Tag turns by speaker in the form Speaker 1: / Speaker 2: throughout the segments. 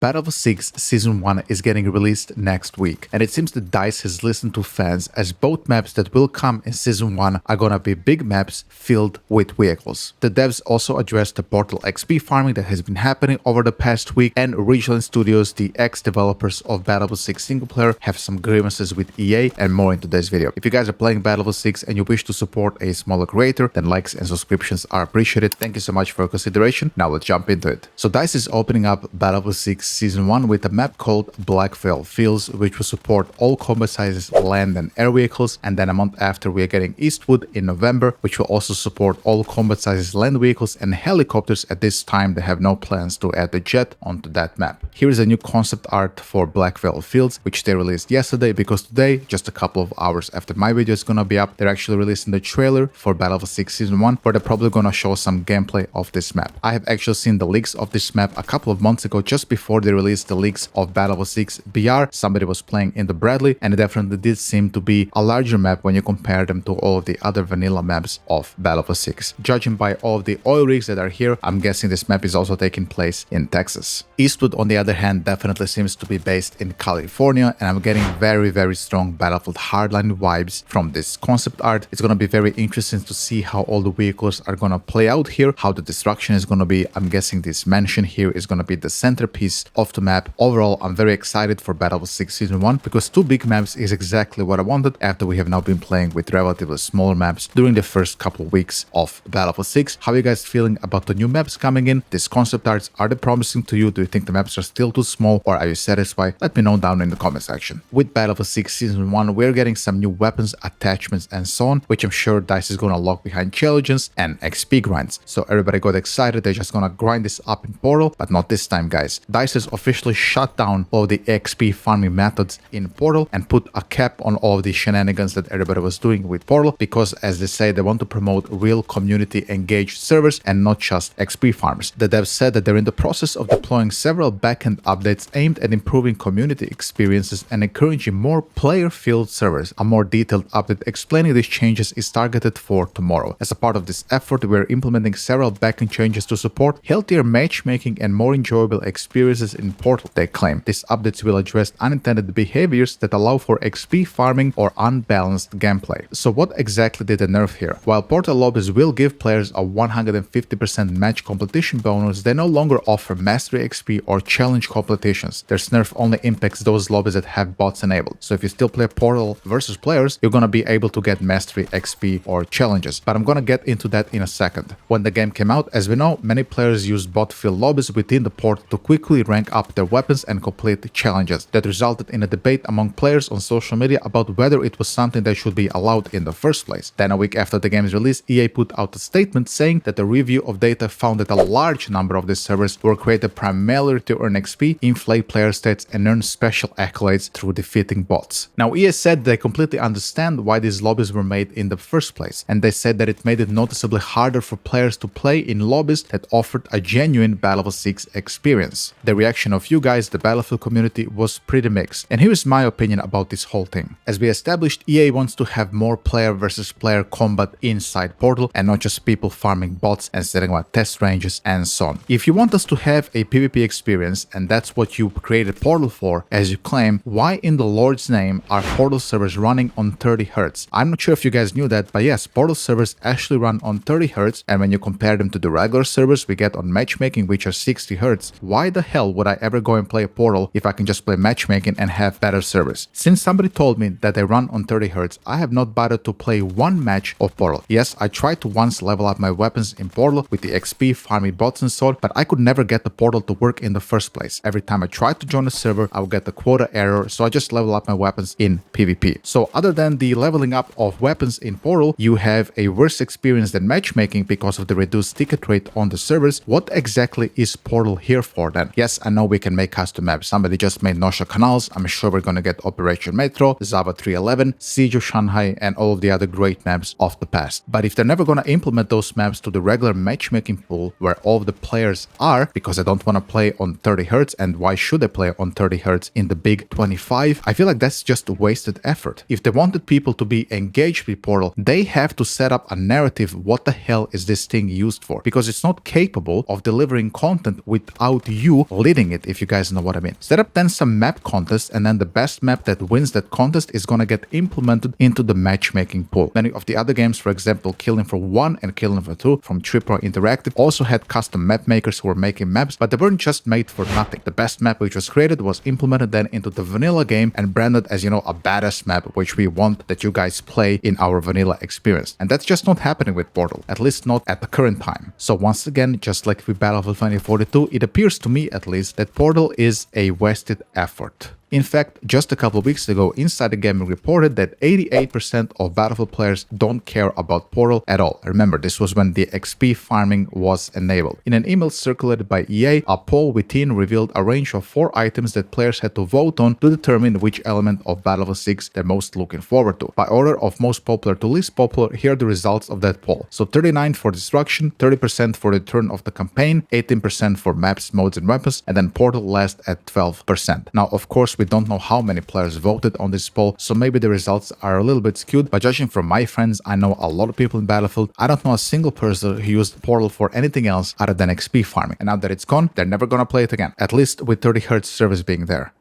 Speaker 1: Battlefield 6 Season 1 is getting released next week, and it seems that DICE has listened to fans as both maps that will come in Season 1 are gonna be big maps filled with vehicles. The devs also addressed the Portal XP farming that has been happening over the past week, and Regional Studios, the ex-developers of Battlefield 6 single player, have some grievances with EA and more in today's video. If you guys are playing Battlefield 6 and you wish to support a smaller creator, then likes and subscriptions are appreciated. Thank you so much for your consideration. Now let's jump into it. So DICE is opening up Battlefield 6 Season 1 with a map called Black Veil Fields, which will support all combat sizes land and air vehicles, and then a month after we are getting Eastwood in November, which will also support all combat sizes land vehicles and helicopters. At this time they have no plans to add the jet onto that map. Here is a new concept art for Black Veil Fields, which they released yesterday, because today, just a couple of hours after my video is gonna be up, they're actually releasing the trailer for Battlefield 6 Season 1, where they're probably gonna show some gameplay of this map. I have actually seen the leaks of this map a couple of months ago, just before they released the leaks of Battlefield 6 BR. Somebody was playing in the Bradley, and it definitely did seem to be a larger map when you compare them to all of the other vanilla maps of Battlefield 6. Judging by all of the oil rigs that are here, I'm guessing this map is also taking place in Texas. Eastwood, on the other hand, definitely seems to be based in California, and I'm getting very strong Battlefield Hardline vibes from this concept art. It's gonna be very interesting to see how all the vehicles are gonna play out here, how the destruction is gonna be. I'm guessing this mansion here is gonna be the centerpiece of the map. Overall, I'm very excited for Battlefield 6 Season 1, because two big maps is exactly what I wanted after we have now been playing with relatively smaller maps during the first couple of weeks of Battlefield 6. How are you guys feeling about the new maps coming in? These concept arts, are they promising to you? Do you think the maps are still too small, or are you satisfied? Let me know down in the comment section. With Battlefield 6 Season 1, we're getting some new weapons, attachments, and so on, which I'm sure DICE is gonna lock behind challenges and XP grinds. So everybody got excited, they're just gonna grind this up in Portal, but not this time, guys. DICE has officially shut down all the XP farming methods in Portal and put a cap on all of the shenanigans that everybody was doing with Portal, because as they say, they want to promote real community engaged servers and not just XP farmers. The devs said that they're in the process of deploying several backend updates aimed at improving community experiences and encouraging more player-filled servers. A more detailed update explaining these changes is targeted for tomorrow. As a part of this effort, we're implementing several backend changes to support healthier matchmaking and more enjoyable experiences in Portal, they claim. These updates will address unintended behaviors that allow for XP farming or unbalanced gameplay. So what exactly did they nerf here? While Portal lobbies will give players a 150% match completion bonus, they no longer offer Mastery XP or challenge competitions. Their nerf only impacts those lobbies that have bots enabled. So if you still play Portal versus players, you're gonna be able to get Mastery XP or challenges. But I'm gonna get into that in a second. When the game came out, as we know, many players used bot-filled lobbies within the Portal to quickly rank up their weapons and complete challenges. That resulted in a debate among players on social media about whether it was something that should be allowed in the first place. Then a week after the game's release, EA put out a statement saying that the review of data found that a large number of these servers were created primarily to earn XP, inflate player stats, and earn special accolades through defeating bots. Now, EA said they completely understand why these lobbies were made in the first place, and they said that it made it noticeably harder for players to play in lobbies that offered a genuine Battlefield 6 experience. The reaction of you guys, the Battlefield community, was pretty mixed, and here is my opinion about this whole thing. As we established, EA wants to have more player versus player combat inside Portal, and not just people farming bots and setting up test ranges and so on. If you want us to have a PvP experience, and that's what you created Portal for, as you claim, why in the Lord's name are Portal servers running on 30 Hz? I'm not sure if you guys knew that, but yes, Portal servers actually run on 30 Hz, and when you compare them to the regular servers we get on matchmaking, which are 60 Hz, why the hell would I ever go and play Portal if I can just play matchmaking and have better servers? Since somebody told me that they run on 30 Hz, I have not bothered to play one match of Portal. Yes, I tried to once level up my weapons in Portal with the XP, farming bots and so on, but I could never get the Portal to work in the first place. Every time I tried to join a server, I would get the quota error, so I just level up my weapons in PvP. So other than the leveling up of weapons in Portal, you have a worse experience than matchmaking because of the reduced ticket rate on the servers. What exactly is Portal here for then? Yes, I know we can make custom maps. Somebody just made Nosha Canals. I'm sure we're gonna get Operation Metro, Zava 311, Siege of Shanghai, and all of the other great maps of the past. But if they're never gonna implement those maps to the regular matchmaking pool where all of the players are, because I don't want to play on 30 Hz, and why should I play on 30 Hz in the big 25? I feel like that's just wasted effort. If they wanted people to be engaged with Portal, they have to set up a narrative. What the hell is this thing used for? Because it's not capable of delivering content without you leading it, if you guys know what I mean. Set up then some map contests, and then the best map that wins that contest is gonna get implemented into the matchmaking pool. Many of the other games, for example, Killing Floor 1 and Killing Floor 2 from Tripwire Interactive, also had custom map makers who were making maps, but they weren't just made for nothing. The best map which was created was implemented then into the vanilla game and branded as, you know, a badass map which we want that you guys play in our vanilla experience. And that's just not happening with Portal, at least not at the current time. So once again, just like with Battlefield 2042, it appears to me at least that Portal is a wasted effort. In fact, just a couple weeks ago, Insider Gaming reported that 88% of Battlefield players don't care about Portal at all. Remember, this was when the XP farming was enabled. In an email circulated by EA, a poll within revealed a range of 4 items that players had to vote on to determine which element of Battlefield 6 they're most looking forward to. By order of most popular to least popular, here are the results of that poll. So 39% for destruction, 30% for the turn of the campaign, 18% for maps, modes, and weapons, and then Portal last at 12%. Now, of course, we don't know how many players voted on this poll, so maybe the results are a little bit skewed, but judging from my friends, I know a lot of people in Battlefield. I don't know a single person who used Portal for anything else other than XP farming. And now that it's gone, they're never gonna play it again, at least with 30Hz service being there.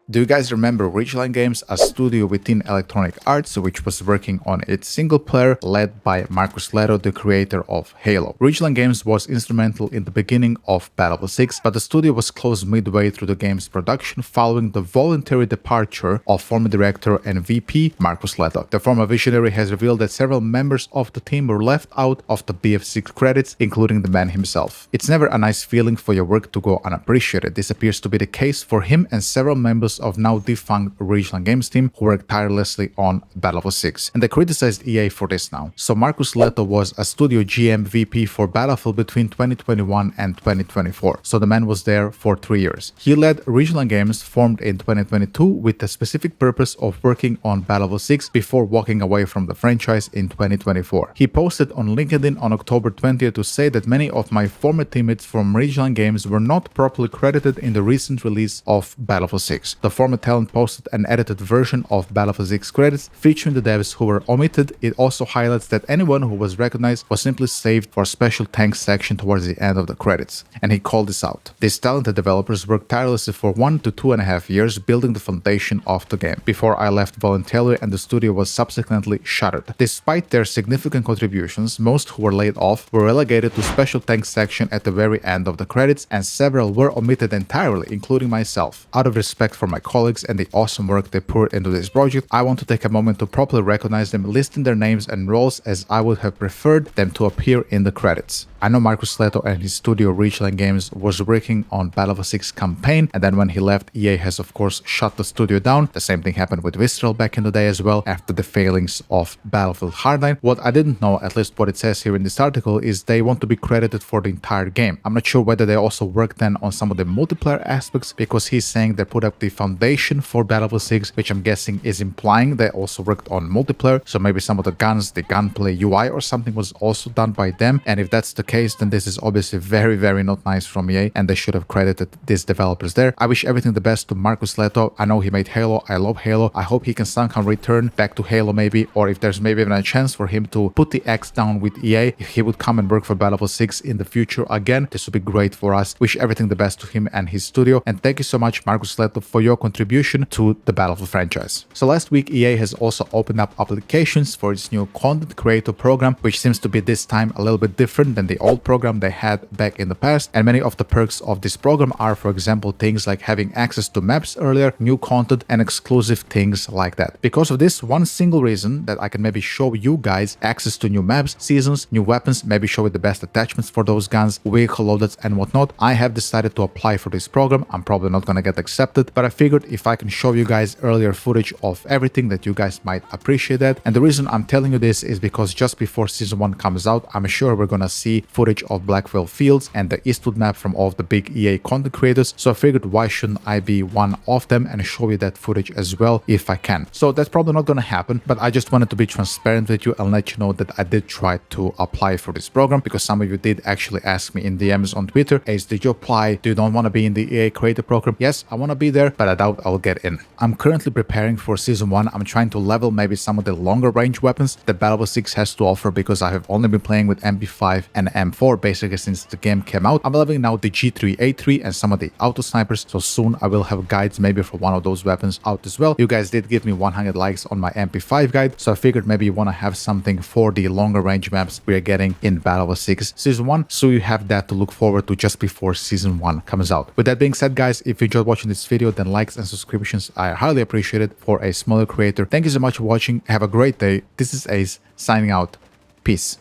Speaker 1: Do you guys remember Ridgeline Games, a studio within Electronic Arts which was working on its single player led by Marcus Leto, the creator of Halo? Ridgeline Games was instrumental in the beginning of Battlefield 6, but the studio was closed midway through the game's production following the voluntary departure of former director and VP Marcus Leto. The former visionary has revealed that several members of the team were left out of the BF6 credits, including the man himself. It's never a nice feeling for your work to go unappreciated. This appears to be the case for him and several members of now defunct Ridgeline Games team who worked tirelessly on Battlefield 6, and they criticized EA for this now. So Marcus Leto was a studio GM VP for Battlefield between 2021 and 2024, so the man was there for 3 years. He led Ridgeline Games, formed in 2022 with the specific purpose of working on Battlefield 6 before walking away from the franchise in 2024. He posted on LinkedIn on October 20th to say that many of my former teammates from Ridgeline Games were not properly credited in the recent release of Battlefield 6. The former talent posted an edited version of Battlefield 6 credits featuring the devs who were omitted. It also highlights that anyone who was recognized was simply saved for a special thanks section towards the end of the credits. And he called this out. These talented developers worked tirelessly for 1 to 2.5 years building the foundation of the game before I left voluntarily and the studio was subsequently shuttered. Despite their significant contributions, most who were laid off were relegated to special thanks section at the very end of the credits, and several were omitted entirely, including myself. Out of respect for my colleagues and the awesome work they poured into this project, I want to take a moment to properly recognize them, listing their names and roles as I would have preferred them to appear in the credits. I know Marcus Leto and his studio Ridgeline Games was working on Battlefield 6 campaign, and then when he left, EA has of course shut the studio down. The same thing happened with Visceral back in the day as well, after the failings of Battlefield Hardline. What I didn't know, at least what it says here in this article, is they want to be credited for the entire game. I'm not sure whether they also worked then on some of the multiplayer aspects, because he's saying they put up the foundation for Battlefield 6, which I'm guessing is implying they also worked on multiplayer. So maybe some of the guns, the gunplay UI or something was also done by them. And if that's the case, then this is obviously very, very not nice from EA, and they should have credited these developers there. I wish everything the best to Marcus Leto. I know he made Halo. I love Halo. I hope he can somehow return back to Halo maybe, or if there's maybe even a chance for him to put the axe down with EA, if he would come and work for Battlefield 6 in the future again, this would be great for us. Wish everything the best to him and his studio, and thank you so much, Marcus Leto, for your contribution to the Battlefield franchise. So last week, EA has also opened up applications for its new content creator program, which seems to be this time a little bit different than the old program they had back in the past. And many of the perks of this program are, for example, things like having access to maps earlier, new content, and exclusive things like that. Because of this one single reason, that I can maybe show you guys access to new maps, seasons, new weapons, maybe show you the best attachments for those guns, vehicle loadouts, and whatnot, I have decided to apply for this program. I'm probably not gonna get accepted, but I figured if I can show you guys earlier footage of everything, that you guys might appreciate that. And the reason I'm telling you this is because just before Season 1 comes out, I'm sure we're gonna see footage of Blackwell Fields and the Eastwood map from all of the big EA content creators, so I figured why shouldn't I be one of them and show you that footage as well if I can. So that's probably not gonna happen, but I just wanted to be transparent with you and let you know that I did try to apply for this program, because some of you did actually ask me in DMs on Twitter, Ace, did you apply? Do you don't want to be in the EA creator program? Yes, I want to be there, but I doubt I'll get in. I'm currently preparing for Season 1. I'm trying to level maybe some of the longer range weapons that Battlefield 6 has to offer, because I have only been playing with MP5 and M4 basically since the game came out. I'm loving now the G3A3 and some of the auto snipers, so soon I will have guides maybe for one of those weapons out as well. You guys did give me 100 likes on my MP5 guide, so I figured maybe you want to have something for the longer range maps we are getting in Battlefield 6 Season 1, so you have that to look forward to just before Season 1 comes out. With that being said, guys, if you enjoyed watching this video, then likes and subscriptions are highly appreciated for a smaller creator. Thank you so much for watching. Have a great day. This is Ace signing out. Peace.